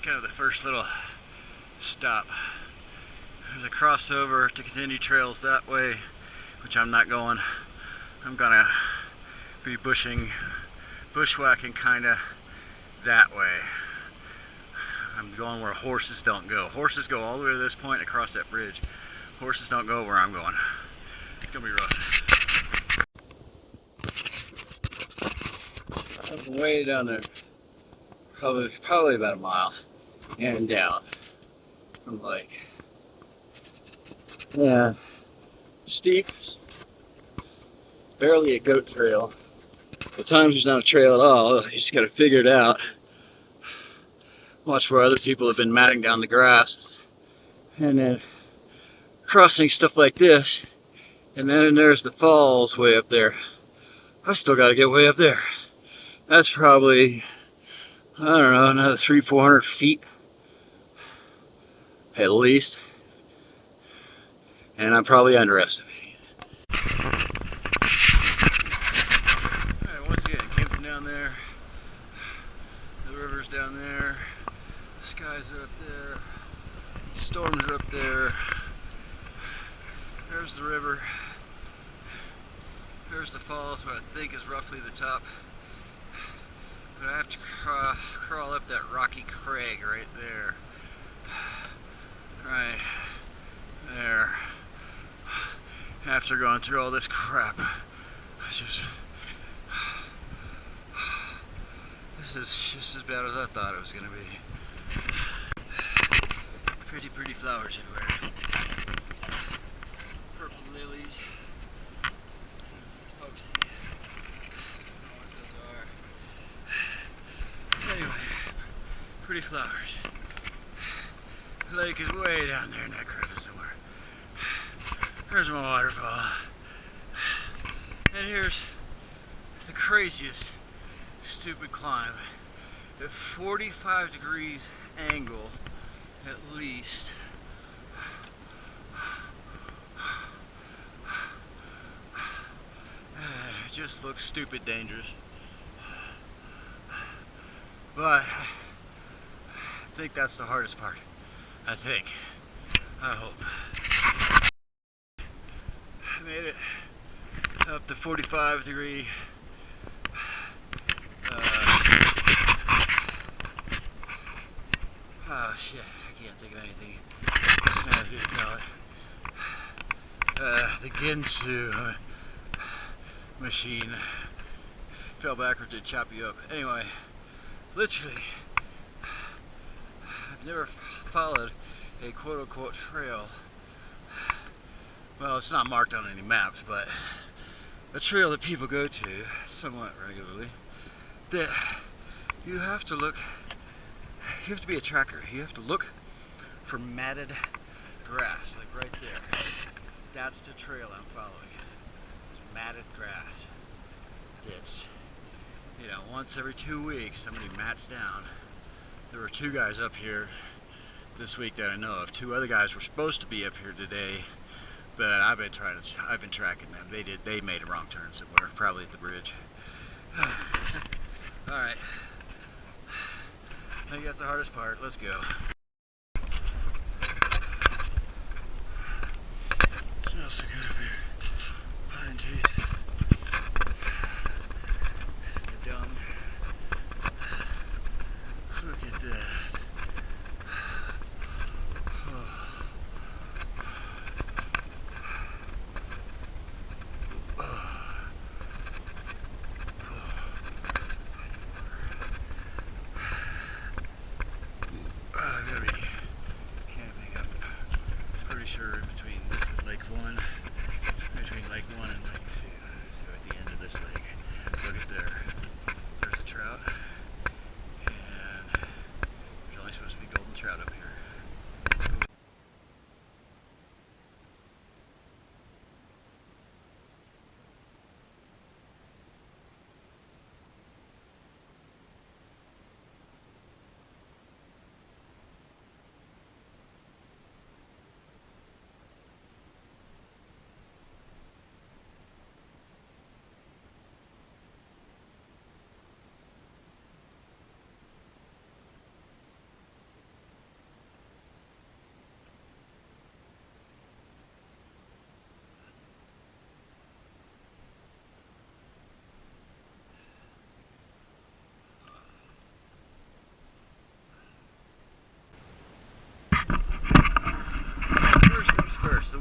kind of the first little stop. There's a crossover to continue trails that way, which I'm not going. I'm gonna be bushwhacking kinda that way. I'm going where horses don't go. Horses go all the way to this point across that bridge. Horses don't go where I'm going. It's gonna be rough. I'm way down there. Probably about a mile and down. I'm like, yeah, steep, barely a goat trail. At times there's not a trail at all. You just gotta figure it out. Watch where other people have been matting down the grass. And then crossing stuff like this. And then there's the falls way up there. I still gotta get way up there. That's probably, I don't know, another 300-400 feet. At least. And I'm probably underestimating it. Alright, once again, came from down there. The river's down there. The skies are up there. Storms are up there. There's the river. There's the falls, what I think is roughly the top. But I have to crawl up that rocky crag right there. Right there. After going through all this crap. This is just as bad as I thought it was going to be. Pretty flowers everywhere. Purple lilies. It's folksy. I don't know what those are. Anyway, pretty flowers. The lake is way down there in that crevice somewhere. There's my waterfall. And here's the craziest stupid climb. At 45 degrees angle at least. It just looks stupid dangerous. But I think that's the hardest part. I think. I hope. I made it up to 45 degree. Oh shit, I can't think of anything snazzy to call it. The Ginsu machine fell backwards to chop you up. Anyway, literally, I've never followed a quote-unquote trail. Well, it's not marked on any maps, but a trail that people go to somewhat regularly, that you have to look, you have to be a tracker. You have to look for matted grass, like right there. That's the trail I'm following. It's matted grass. It's, you know, once every 2 weeks somebody mats down. There were 2 guys up here this week that I know of. 2 other guys were supposed to be up here today, but I've been tracking them. They made a wrong turn somewhere, probably at the bridge. All right, I think that's the hardest part. Let's go. It smells so good up here. Pine trees. The dumb. Look at that.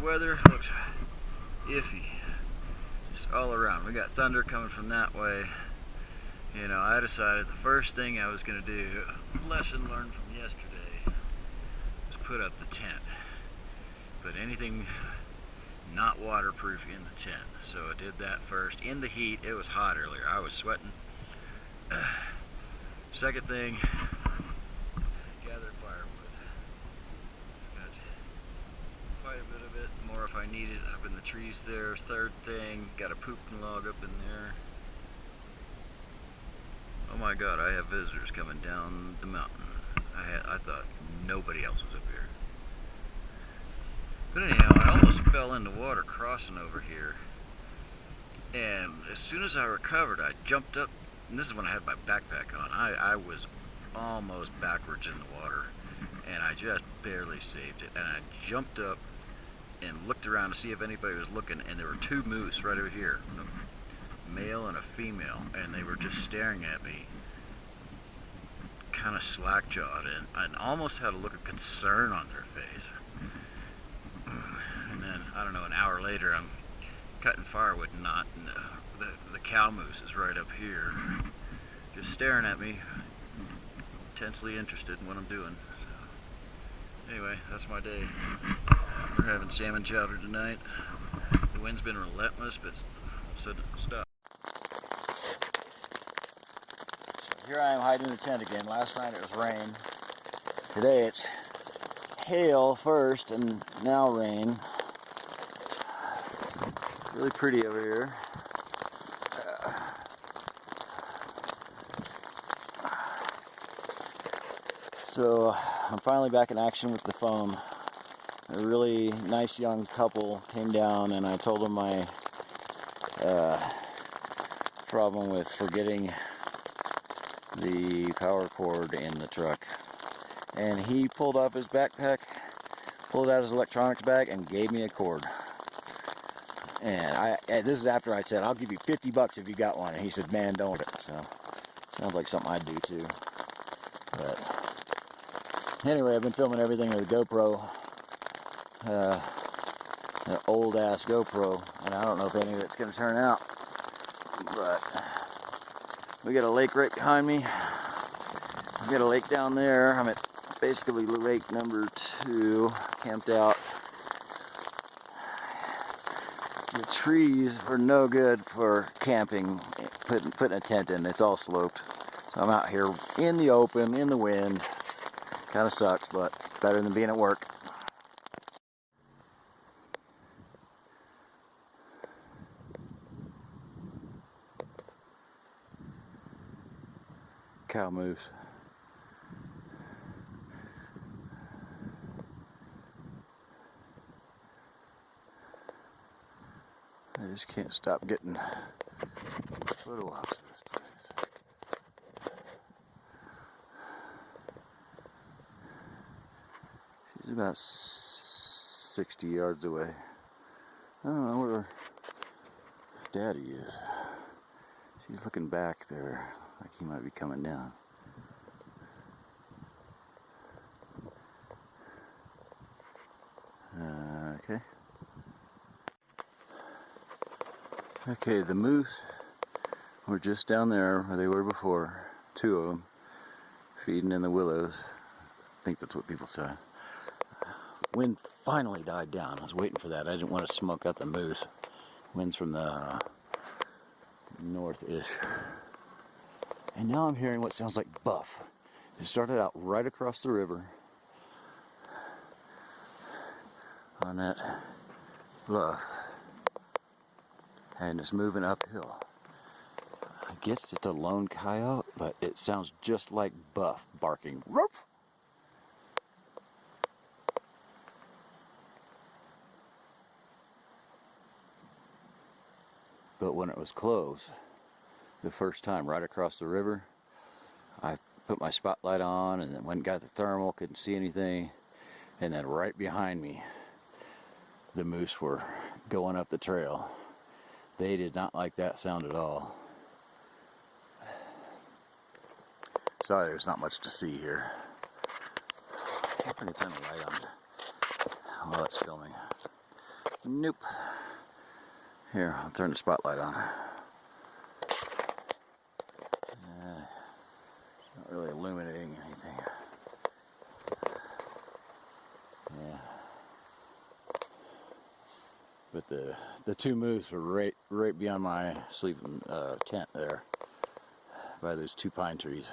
weather looks iffy, just all around. We got thunder coming from that way. You know, I decided the first thing I was going to do, lesson learned from yesterday, was put up the tent. Put anything not waterproof in the tent. So I did that first. In the heat, it was hot earlier. I was sweating. Second thing, gather firewood. Got quite a bit of it, more if I need it, up in the trees there. Third thing, got a pooping log up in there. Oh my God, I have visitors coming down the mountain. I thought nobody else was up here. But anyhow, I almost fell into water crossing over here. And as soon as I recovered, I jumped up, and this is when I had my backpack on. I was almost backwards in the water, and I just barely saved it. And I jumped up and looked around to see if anybody was looking, and there were two moose right over here. A male and a female, and they were just staring at me, kind of slack-jawed, and I almost had a look of concern on their face. And then, I don't know, an hour later, I'm cutting firewood and the cow moose is right up here, just staring at me, intensely interested in what I'm doing. So, anyway, that's my day. We're having salmon chowder tonight. The wind's been relentless, but said stop. Here I am hiding in the tent again. Last night it was rain. Today it's hail first and now rain. Really pretty over here. So I'm finally back in action with the phone. A really nice young couple came down, and I told them my problem with forgetting the power cord in the truck. And he pulled up his backpack, pulled out his electronics bag, and gave me a cord. And this is after I said, I'll give you $50 if you got one. And he said, man, don't it. So, sounds like something I'd do too. But anyway, I've been filming everything with a GoPro. An old ass GoPro. And I don't know if any of it's going to turn out. But we got a lake right behind me. We got a lake down there. I'm at basically lake number 2, camped out. The trees are no good for camping, putting a tent in. It's all sloped. So I'm out here in the open, in the wind. Kind of sucks, but better than being at work. Cow moose. I just can't stop getting photographs of this place. She's about 60 yards away. I don't know where Daddy is. She's looking back there, like he might be coming down. Okay. Okay, the moose were just down there where they were before. 2 of them feeding in the willows. I think that's what people say. Wind finally died down. I was waiting for that. I didn't want to smoke out the moose. Wind's from the north-ish. And now I'm hearing what sounds like buff. It started out right across the river on that bluff. And it's moving uphill. I guess it's a lone coyote, but it sounds just like Buff barking. Roof! But when it was close, the first time right across the river, I put my spotlight on and then went and got the thermal, couldn't see anything. And then right behind me, the moose were going up the trail. They did not like that sound at all. Sorry, there's not much to see here. I'm going to turn the light on while it's filming. Nope. Here, I'll turn the spotlight on. Not really illuminating anything. Yeah. But the two moose were right beyond my sleeping tent there, by those two pine trees.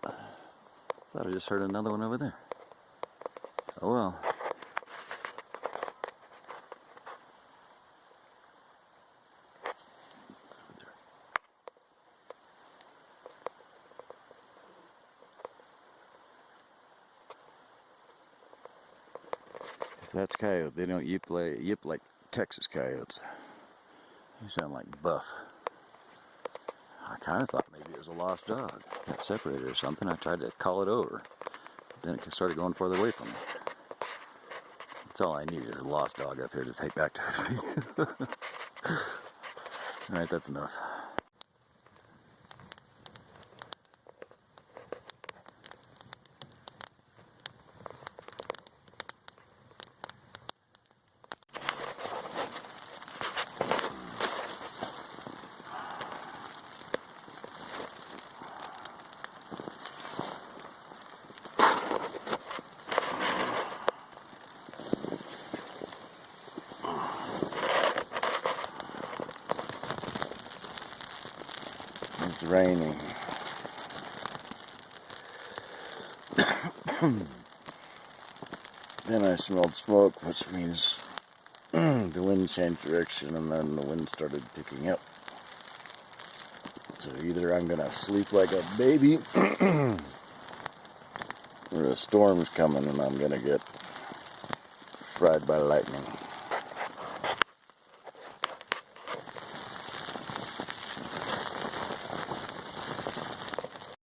Thought I just heard another one over there. Oh well. If that's coyote, they don't yip like Texas coyotes. They sound like buff. I kind of thought maybe it was a lost dog. Got separated or something. I tried to call it over. Then it started going farther away from me. That's all I needed, is a lost dog up here to take back to me. Alright, that's enough. It's raining. Then I smelled smoke, which means the wind changed direction, and then the wind started picking up. So either I'm gonna sleep like a baby, or a storm's coming and I'm gonna get fried by lightning.